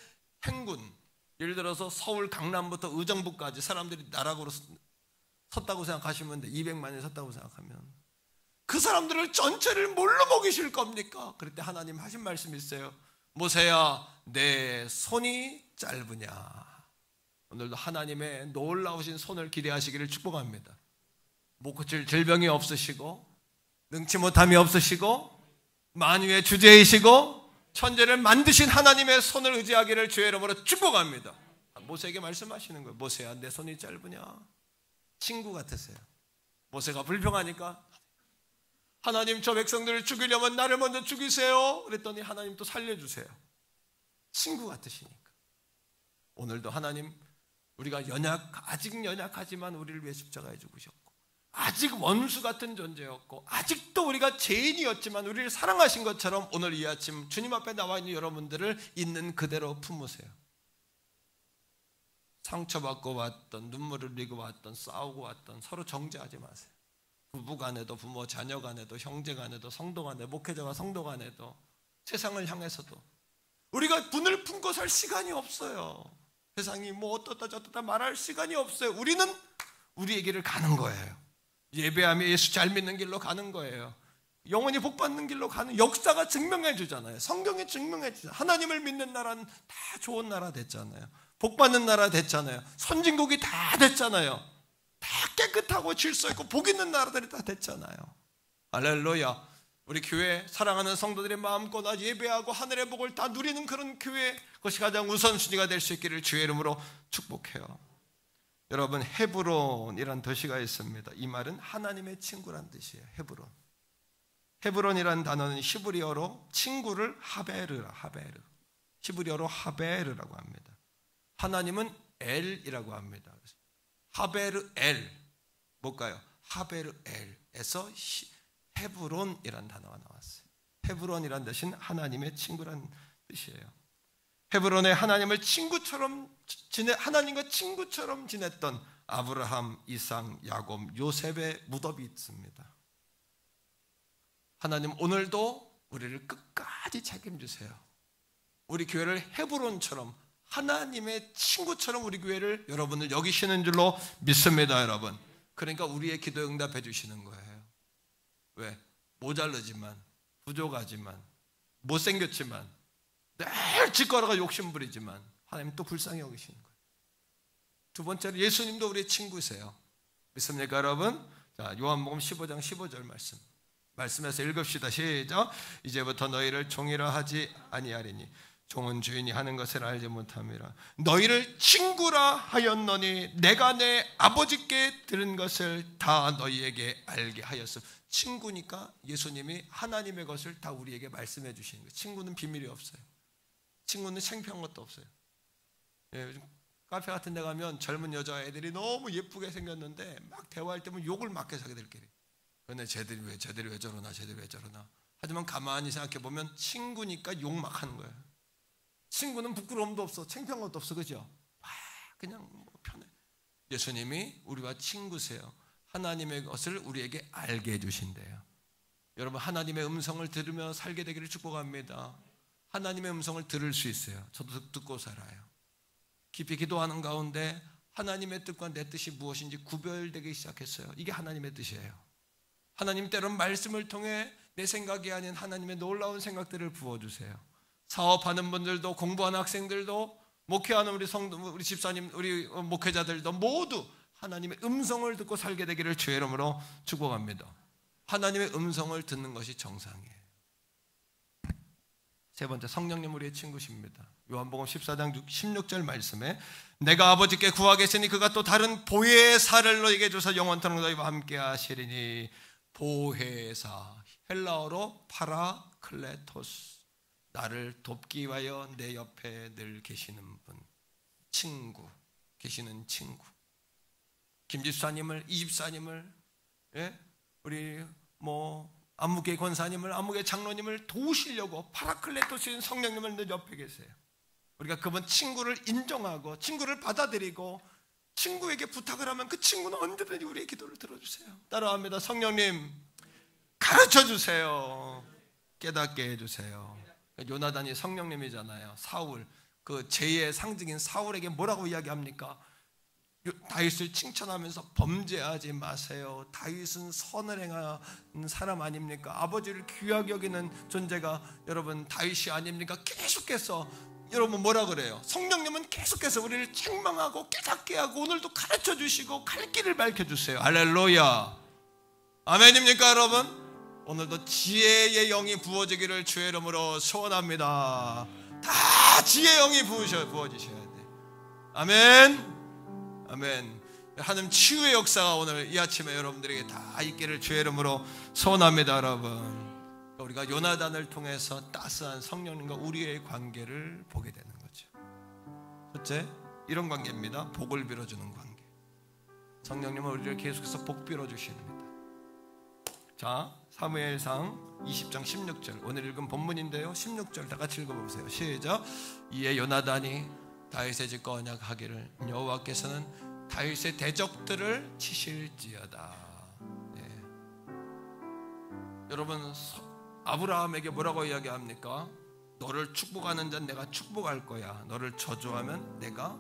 행군. 예를 들어서 서울 강남부터 의정부까지 사람들이 나락으로 섰다고 생각하시면 돼. 200만이 섰다고 생각하면 그 사람들을 전체를 뭘로 먹이실 겁니까? 그럴 때 하나님 하신 말씀이 있어요. 모세야, 내 손이 짧으냐. 오늘도 하나님의 놀라우신 손을 기대하시기를 축복합니다. 못 고칠 질병이 없으시고 능치 못함이 없으시고 만유의 주제이시고 천재를 만드신 하나님의 손을 의지하기를 주의 이름으로 축복합니다. 모세에게 말씀하시는 거예요. 모세야, 내 손이 짧으냐. 친구 같으세요. 모세가 불평하니까 하나님, 저 백성들을 죽이려면 나를 먼저 죽이세요. 그랬더니 하나님 또 살려주세요. 친구 같으시니까. 오늘도 하나님, 우리가 아직 연약하지만 우리를 위해 십자가에 죽으셨고, 아직 원수 같은 존재였고, 아직도 우리가 죄인이었지만 우리를 사랑하신 것처럼 오늘 이 아침 주님 앞에 나와 있는 여러분들을 있는 그대로 품으세요. 상처받고 왔던, 눈물을 흘리고 왔던, 싸우고 왔던 서로 정죄하지 마세요. 부부 간에도, 부모 자녀 간에도, 형제 간에도, 성도 간에도, 목회자와 성도 간에도, 세상을 향해서도 우리가 분을 품고 살 시간이 없어요. 세상이 뭐 어떻다 저떻다 말할 시간이 없어요. 우리는 우리의 길을 가는 거예요. 예배하며 예수 잘 믿는 길로 가는 거예요. 영원히 복받는 길로 가는, 역사가 증명해 주잖아요. 성경이 증명해 주잖아요. 하나님을 믿는 나라는 다 좋은 나라 됐잖아요. 복받는 나라 됐잖아요. 선진국이 다 됐잖아요. 다 깨끗하고 질서 있고 복 있는 나라들이 다 됐잖아요. 할렐루야. 우리 교회 사랑하는 성도들의 마음껏 예배하고 하늘의 복을 다 누리는 그런 교회, 그것이 가장 우선순위가 될 수 있기를 주의 이름으로 축복해요. 여러분, 헤브론이란 도시가 있습니다. 이 말은 하나님의 친구란 뜻이에요. 헤브론. 헤브론이라는 단어는 히브리어로 친구를 하베르라, 하베르. 히브리어로 하베르라고 합니다. 하나님은 엘이라고 합니다. 하베르 엘, 뭘까요? 하베르 엘에서 헤브론이라는 단어가 나왔어요. 헤브론이라는 뜻은 하나님의 친구란 뜻이에요. 헤브론에 하나님과 친구처럼 지냈던 아브라함, 이삭, 야곱, 요셉의 무덤이 있습니다. 하나님 오늘도 우리를 끝까지 책임지세요. 우리 교회를 헤브론처럼 하나님의 친구처럼 우리 교회를 여러분을 여기시는 줄로 믿습니다, 여러분. 그러니까 우리의 기도 응답해 주시는 거예요. 왜? 모자르지만, 부족하지만, 못생겼지만, 늘 짓거려가 욕심부리지만 하나님 또 불쌍히 여기시는 거예요. 두 번째로 예수님도 우리의 친구세요. 믿습니까, 여러분? 자, 요한복음 15장 15절 말씀에서 읽읍시다. 시작. 이제부터 너희를 종이라 하지 아니하리니 종은 주인이 하는 것을 알지 못함이라. 너희를 친구라 하였노니 내가 내 아버지께 들은 것을 다 너희에게 알게 하였음. 친구니까 예수님이 하나님의 것을 다 우리에게 말씀해 주시는 거예요. 친구는 비밀이 없어요. 친구는 창피한 것도 없어요. 요즘 카페 같은 데 가면 젊은 여자애들이 너무 예쁘게 생겼는데 막 대화할 때면 욕을 맞게 사게 될 길이. 근데 쟤들이 왜 저러나, 쟤들이 왜 저러나. 하지만 가만히 생각해 보면 친구니까 욕 막 하는 거예요. 친구는 부끄러움도 없어, 창피한 것도 없어, 그죠? 그냥 편해. 예수님이 우리와 친구세요. 하나님의 것을 우리에게 알게 해주신대요. 여러분, 하나님의 음성을 들으며 살게 되기를 축복합니다. 하나님의 음성을 들을 수 있어요. 저도 듣고 살아요. 깊이 기도하는 가운데 하나님의 뜻과 내 뜻이 무엇인지 구별되기 시작했어요. 이게 하나님의 뜻이에요. 하나님 때로는 말씀을 통해 내 생각이 아닌 하나님의 놀라운 생각들을 부어주세요. 사업하는 분들도, 공부하는 학생들도, 목회하는 우리 성도, 우리 집사님, 우리 목회자들도 모두 하나님의 음성을 듣고 살게 되기를 주의 이름으로 축복합니다. 하나님의 음성을 듣는 것이 정상이에요. 세 번째, 성령님 우리의 친구십니다. 요한복음 14장 16절 말씀에 내가 아버지께 구하겠으니 그가 또 다른 보혜사를 너희에게 주사 영원토록 너희와 함께 하시리니. 보혜사, 헬라어로 파라클레토스, 나를 돕기 위하여 내 옆에 늘 계시는 분, 친구, 계시는 친구. 김집사님을, 이집사님을, 우리 안무계 권사님을, 안무계 장로님을 도우시려고 파라클레토스인 성령님을 늘 옆에 계세요. 우리가 그분 친구를 인정하고 친구를 받아들이고 친구에게 부탁을 하면 그 친구는 언제든지 우리의 기도를 들어주세요. 따라합니다. 성령님 가르쳐주세요. 깨닫게 해주세요. 요나단이 성령님이잖아요. 사울, 그 죄의 상징인 사울에게 뭐라고 이야기합니까? 다윗을 칭찬하면서 범죄하지 마세요. 다윗은 선을 행하는 사람 아닙니까? 아버지를 귀하게 여기는 존재가 여러분 다윗이 아닙니까? 계속해서 여러분 뭐라 그래요? 성령님은 계속해서 우리를 책망하고 깨닫게 하고 오늘도 가르쳐 주시고 갈 길을 밝혀주세요. 할렐루야, 아멘입니까 여러분? 오늘도 지혜의 영이 부어지기를 주의 이름으로 소원합니다. 다 지혜의 영이 부어지셔야 돼요. 아멘, 아멘. 하나님 치유의 역사가 오늘 이 아침에 여러분들에게 다 있기를 주의 이름으로 소원합니다. 여러분, 우리가 요나단을 통해서 따스한 성령님과 우리의 관계를 보게 되는 거죠. 첫째, 이런 관계입니다. 복을 빌어주는 관계. 성령님은 우리를 계속해서 복 빌어주십니다. 자, 사무엘상 20장 16절, 오늘 읽은 본문인데요. 16절 다 같이 읽어보세요. 시작. 이에 요나단이 다윗의 집과 언약하기를 여호와께서는 다윗의 대적들을 치실지어다. 여러분, 아브라함에게 뭐라고 이야기합니까? 너를 축복하는 자는 내가 축복할 거야. 너를 저주하면 내가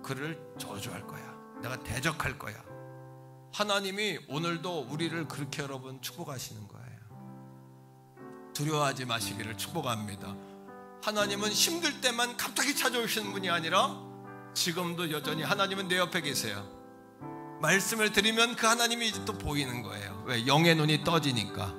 그를 저주할 거야. 내가 대적할 거야. 하나님이 오늘도 우리를 그렇게 여러분 축복하시는 거예요. 두려워하지 마시기를 축복합니다. 하나님은 힘들 때만 갑자기 찾아오시는 분이 아니라 지금도 여전히 하나님은 내 옆에 계세요. 말씀을 드리면 그 하나님이 이제 또 보이는 거예요. 왜? 영의 눈이 떠지니까.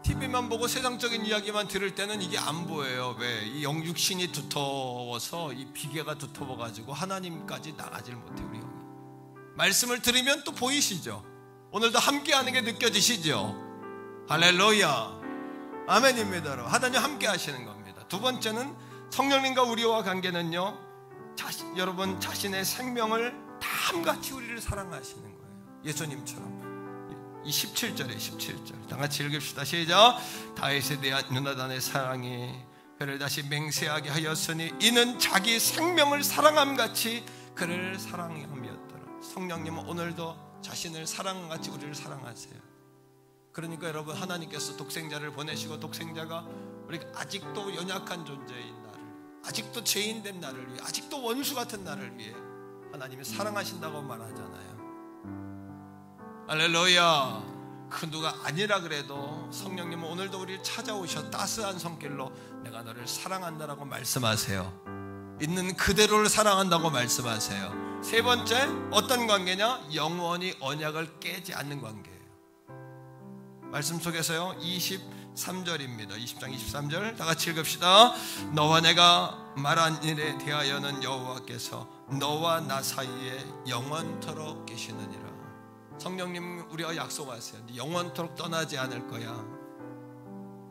TV만 보고 세상적인 이야기만 들을 때는 이게 안 보여요. 왜? 이 육신이 두터워서 이 비계가 두터워가지고 하나님까지 나가질 못해요. 우리 영이. 말씀을 들으면 또 보이시죠? 오늘도 함께하는 게 느껴지시죠? 할렐루야, 아멘입니다. 여러분, 하나님 함께 하시는 겁니다. 두 번째는 성령님과 우리와 관계는요, 여러분 자신의 생명을 다 함같이 우리를 사랑하시는 거예요. 예수님처럼. 이 17절에 17절 다 같이 읽읍시다. 시작. 다윗에 대한 요나단의 사랑이 그를 다시 맹세하게 하였으니 이는 자기 생명을 사랑함같이 그를 사랑함이었더라. 성령님은 오늘도 자신을 사랑함같이 우리를 사랑하세요. 그러니까 여러분, 하나님께서 독생자를 보내시고 독생자가 우리가 아직도 연약한 존재인 나를, 아직도 죄인된 나를 위해, 아직도 원수 같은 나를 위해 하나님이 사랑하신다고 말하잖아요. 할렐루야. 그 누가 아니라 그래도 성령님은 오늘도 우리를 찾아오셔 따스한 손길로 내가 너를 사랑한다라고 말씀하세요. 있는 그대로를 사랑한다고 말씀하세요. 세 번째, 어떤 관계냐? 영원히 언약을 깨지 않는 관계예요. 말씀 속에서요, 23절입니다. 20장 23절 다 같이 읽읍시다. 너와 내가 말한 일에 대하여는 여호와께서 너와 나 사이에 영원토록 계시느니라. 성령님 우리와 약속하세요. 영원토록 떠나지 않을 거야.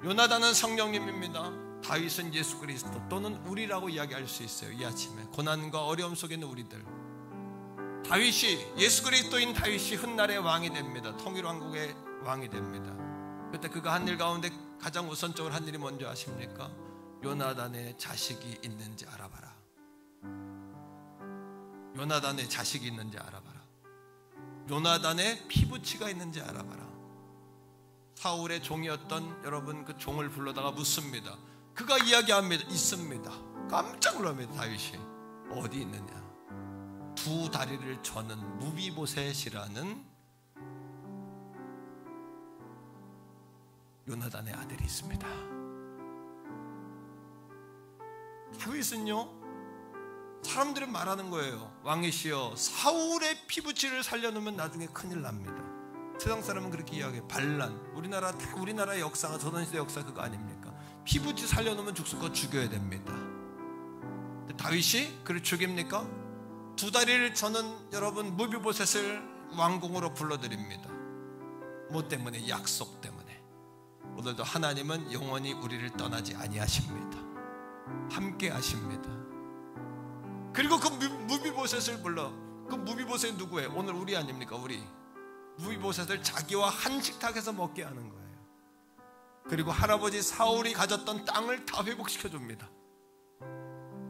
요나단은 성령님입니다. 다윗은 예수 그리스도 또는 우리라고 이야기할 수 있어요. 이 아침에 고난과 어려움 속에 있는 우리들, 다윗이, 예수 그리스도인 다윗이 훗날의 왕이 됩니다. 통일왕국의 왕이 됩니다. 그때 그가 한 일 가운데 가장 우선적으로 한 일이 뭔지 아십니까? 요나단의 자식이 있는지 알아봐라. 요나단의 자식이 있는지 알아봐라. 요나단의 피부치가 있는지 알아봐라. 사울의 종이었던 여러분 그 종을 불러다가 묻습니다. 그가 이야기합니다. 있습니다. 깜짝 놀랍니다. 다윗이 어디 있느냐? 두 다리를 저는 무비보셋이라는 요나단의 아들이 있습니다. 다윗은요, 사람들은 말하는 거예요. 왕이시여, 사울의 피부치를 살려놓으면 나중에 큰일 납니다. 세상 사람은 그렇게 이야기해요. 반란, 우리나라의 역사가 조선시대 역사 그거 아닙니까? 피부치 살려놓으면 그거 죽여야 됩니다. 근데 다윗이 그를 죽입니까? 두 다리를 저는 여러분 무비보셋을 왕궁으로 불러드립니다. 뭐 때문에? 약속 때문에. 오늘도 하나님은 영원히 우리를 떠나지 아니하십니다. 함께 하십니다. 그리고 그 무비보셋을 불러. 그 무비보셋이 누구예요? 오늘 우리 아닙니까? 우리 무비보셋을 자기와 한 식탁에서 먹게 하는 거예요. 그리고 할아버지 사울이 가졌던 땅을 다 회복시켜 줍니다.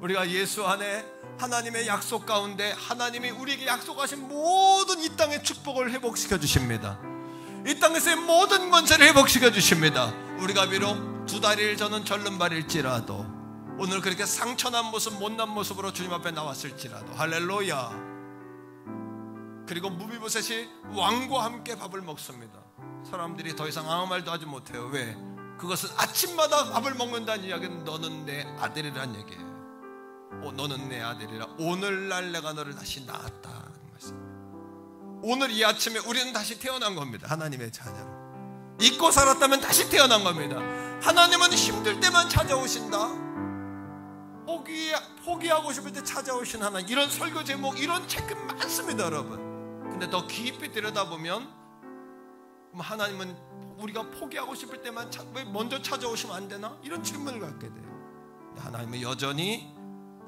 우리가 예수 안에 하나님의 약속 가운데 하나님이 우리에게 약속하신 모든 이 땅의 축복을 회복시켜 주십니다. 이 땅에서의 모든 권세를 회복시켜 주십니다. 우리가 비록 두 다리를 저는 절름발일지라도, 오늘 그렇게 상처난 모습, 못난 모습으로 주님 앞에 나왔을지라도, 할렐루야. 그리고 무비보셋이 왕과 함께 밥을 먹습니다. 사람들이 더 이상 아무 말도 하지 못해요. 왜? 그것은 아침마다 밥을 먹는다는 이야기는 너는 내 아들이란 얘기예요. 너는 내 아들이라. 오늘날 내가 너를 다시 낳았다. 오늘 이 아침에 우리는 다시 태어난 겁니다. 하나님의 자녀로 잊고 살았다면 다시 태어난 겁니다. 하나님은 힘들 때만 찾아오신다. 포기하고 싶을 때 찾아오신 하나님. 이런 설교 제목, 이런 책 많습니다, 여러분. 근데 더 깊이 들여다보면 하나님은 우리가 포기하고 싶을 때만 왜 먼저 찾아오시면 안 되나? 이런 질문을 갖게 돼요. 하나님은 여전히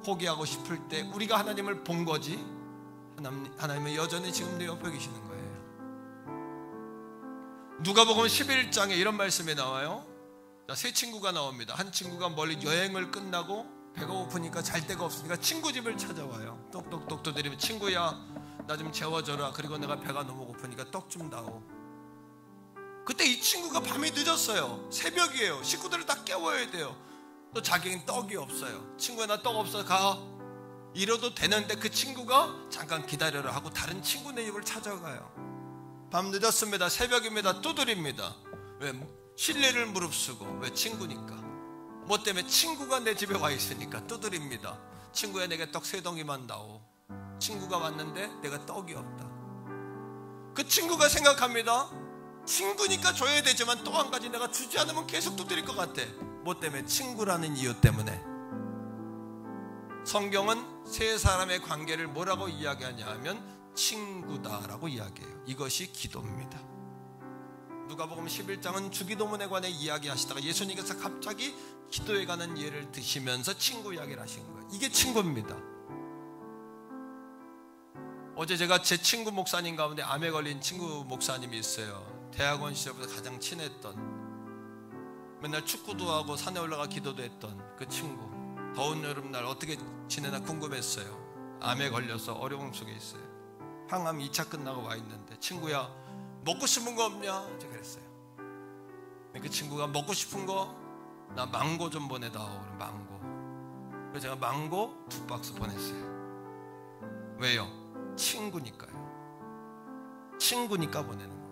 포기하고 싶을 때 우리가 하나님을 본 거지, 하나님은 여전히 지금 내 옆에 계시는 거예요. 누가복음 11장에 이런 말씀이 나와요. 세 친구가 나옵니다. 한 친구가 멀리 여행을 끝나고 배가 고프니까 잘 데가 없으니까 친구 집을 찾아와요. 똑똑똑 두드리면, 친구야 나 좀 재워줘라. 그리고 내가 배가 너무 고프니까 떡 좀 다오. 그때 이 친구가 밤이 늦었어요. 새벽이에요. 식구들을 다 깨워야 돼요. 또 자기는 떡이 없어요. 친구야 나 떡 없어, 가. 이러도 되는데 그 친구가 잠깐 기다려라 하고 다른 친구네 집을 찾아가요. 밤 늦었습니다. 새벽입니다. 두드립니다. 왜? 신뢰를 무릅쓰고. 왜? 친구니까. 뭐 때문에? 친구가 내 집에 와 있으니까 두드립니다. 친구야 내게 떡 3덩이만 다오. 친구가 왔는데 내가 떡이 없다. 그 친구가 생각합니다. 친구니까 줘야 되지만 또 한 가지, 내가 주지 않으면 계속 두드릴 것 같아. 뭐 때문에? 친구라는 이유 때문에. 성경은 세 사람의 관계를 뭐라고 이야기하냐 하면 친구다라고 이야기해요. 이것이 기도입니다. 누가복음 11장은 주기도문에 관해 이야기하시다가 예수님께서 갑자기 기도에 관한 예를 드시면서 친구 이야기를 하신 거예요. 이게 친구입니다. 어제 제가 제 친구 목사님 가운데 암에 걸린 친구 목사님이 있어요. 대학원 시절부터 가장 친했던, 맨날 축구도 하고 산에 올라가 기도도 했던 그 친구, 더운 여름날 어떻게 지내나 궁금했어요. 암에 걸려서 어려움 속에 있어요. 항암 2차 끝나고 와 있는데, 친구야 먹고 싶은 거 없냐? 제가 그랬어요. 그 친구가 먹고 싶은 거, 나 망고 좀 보내다오. 망고. 그래서 제가 망고 2박스 보냈어요. 왜요? 친구니까요. 친구니까 보내는 거예요.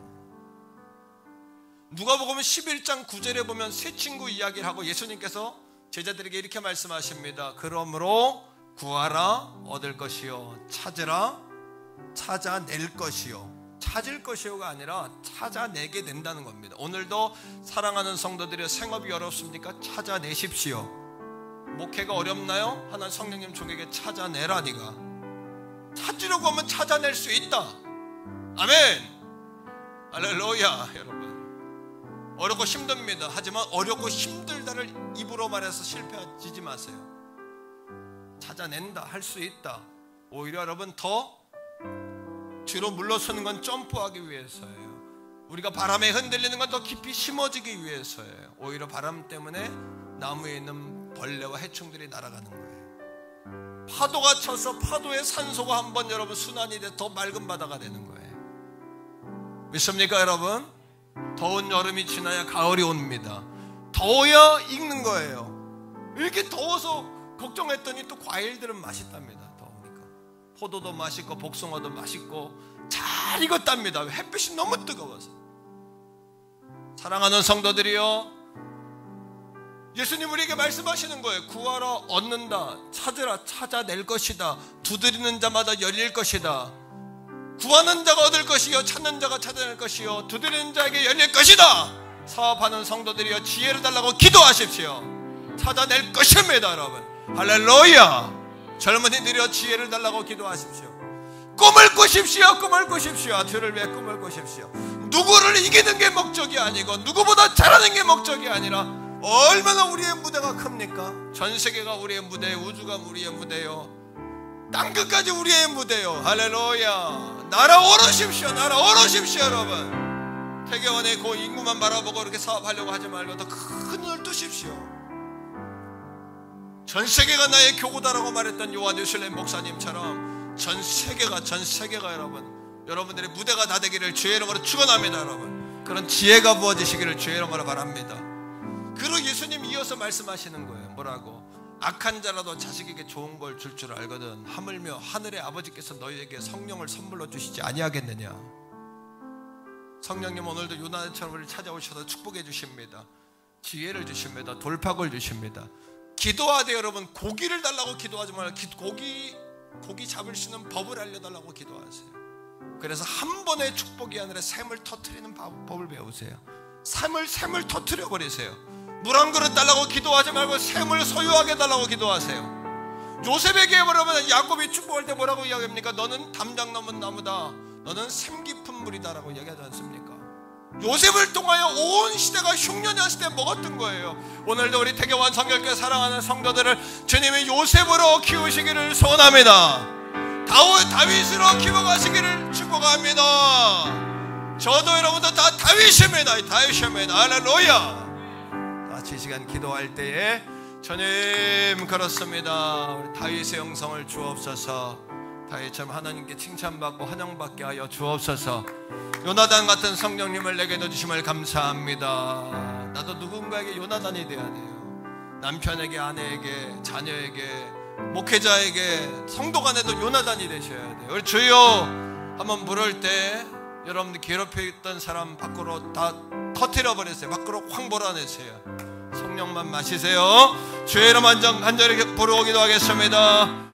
누가복음 11장 9절에 보면 세 친구 이야기를 하고 예수님께서 제자들에게 이렇게 말씀하십니다. 그러므로 구하라 얻을 것이요, 찾으라 찾아낼 것이요. 찾을 것이요가 아니라 찾아내게 된다는 겁니다. 오늘도 사랑하는 성도들의 생업이 어렵습니까? 찾아내십시오. 목회가 어렵나요? 하나님 성령님 종에게 찾아내라. 네가 찾으려고 하면 찾아낼 수 있다. 아멘. 할렐루야. 여러분, 어렵고 힘듭니다. 하지만 어렵고 힘들다를 입으로 말해서 실패하지 마세요. 찾아낸다, 할 수 있다. 오히려 여러분 더 뒤로 물러서는 건 점프하기 위해서예요. 우리가 바람에 흔들리는 건 더 깊이 심어지기 위해서예요. 오히려 바람 때문에 나무에 있는 벌레와 해충들이 날아가는 거예요. 파도가 쳐서 파도의 산소가 한번 여러분 순환이 돼 더 맑은 바다가 되는 거예요. 믿습니까 여러분? 더운 여름이 지나야 가을이 옵니다. 더워야 익는 거예요. 이렇게 더워서 걱정했더니 또 과일들은 맛있답니다. 포도도 맛있고 복숭아도 맛있고 잘 익었답니다. 햇빛이 너무 뜨거워서. 사랑하는 성도들이요, 예수님 우리에게 말씀하시는 거예요. 구하라 얻는다, 찾으라 찾아낼 것이다, 두드리는 자마다 열릴 것이다. 구하는 자가 얻을 것이요, 찾는 자가 찾아낼 것이요, 두드리는 자에게 열릴 것이다. 사업하는 성도들이요, 지혜를 달라고 기도하십시오. 찾아낼 것입니다. 여러분 할렐루야. 젊은이들이여 지혜를 달라고 기도하십시오. 꿈을 꾸십시오. 꿈을 꾸십시오. 주를 위해 꿈을 꾸십시오. 누구를 이기는 게 목적이 아니고 누구보다 잘하는 게 목적이 아니라 얼마나 우리의 무대가 큽니까? 전 세계가 우리의 무대, 우주가 우리의 무대요, 땅끝까지 우리의 무대요. 할렐루야. 날아오르십시오. 날아오르십시오. 여러분, 태계원의 그 인구만 바라보고 그렇게 사업하려고 하지 말고 더 큰 눈을 뜨십시오. 전 세계가 나의 교구다라고 말했던 요한 웨슬레이 목사님처럼 전 세계가 여러분들의 무대가 다 되기를 주의 이름으로 축원합니다. 여러분, 그런 지혜가 부어지시기를 주의 이름으로 바랍니다. 그리고 예수님 이어서 말씀하시는 거예요. 뭐라고? 악한 자라도 자식에게 좋은 걸 줄 줄 알거든 하물며 하늘의 아버지께서 너희에게 성령을 선물로 주시지 아니하겠느냐. 성령님 오늘도 요나처럼 우리를 찾아오셔서 축복해 주십니다. 지혜를 주십니다. 돌파구를 주십니다. 기도하되 여러분, 고기를 달라고 기도하지 말고 고기 잡을 수 있는 법을 알려달라고 기도하세요. 그래서 한 번의 축복이 아니라 샘을 터뜨리는 법을 배우세요. 샘을 터뜨려 버리세요. 물 한 그릇 달라고 기도하지 말고 샘을 소유하게 달라고 기도하세요. 요셉에게 여러분 야곱이 축복할 때 뭐라고 이야기합니까? 너는 담장 넘은 나무다, 너는 샘 깊은 물이다 라고 이야기하지 않습니까? 요셉을 통하여 온 시대가 흉년한 시대에 먹었던 거예요. 오늘도 우리 태교원 성결교회 사랑하는 성도들을 주님의 요셉으로 키우시기를 소원합니다. 다윗으로 키워가시기를 축복합니다. 저도 여러분도 다 다윗입니다. 할렐루야. 같이 이 시간 기도할 때에 주님 그렇습니다. 우리 다윗의 영성을 주옵소서. 다윗처럼 하나님께 칭찬받고 환영받게 하여 주옵소서. 요나단 같은 성령님을 내게 넣어주심을 감사합니다. 나도 누군가에게 요나단이 되어야 돼요. 남편에게, 아내에게, 자녀에게, 목회자에게, 성도 간에도 요나단이 되셔야 돼요. 우리 주여 한번 부를 때 여러분들 괴롭혔던 사람 밖으로 다 터뜨려 버리세요. 밖으로 확 몰아내세요. 성령만 마시세요. 주의 이름 간절히 부르고 기도하겠습니다.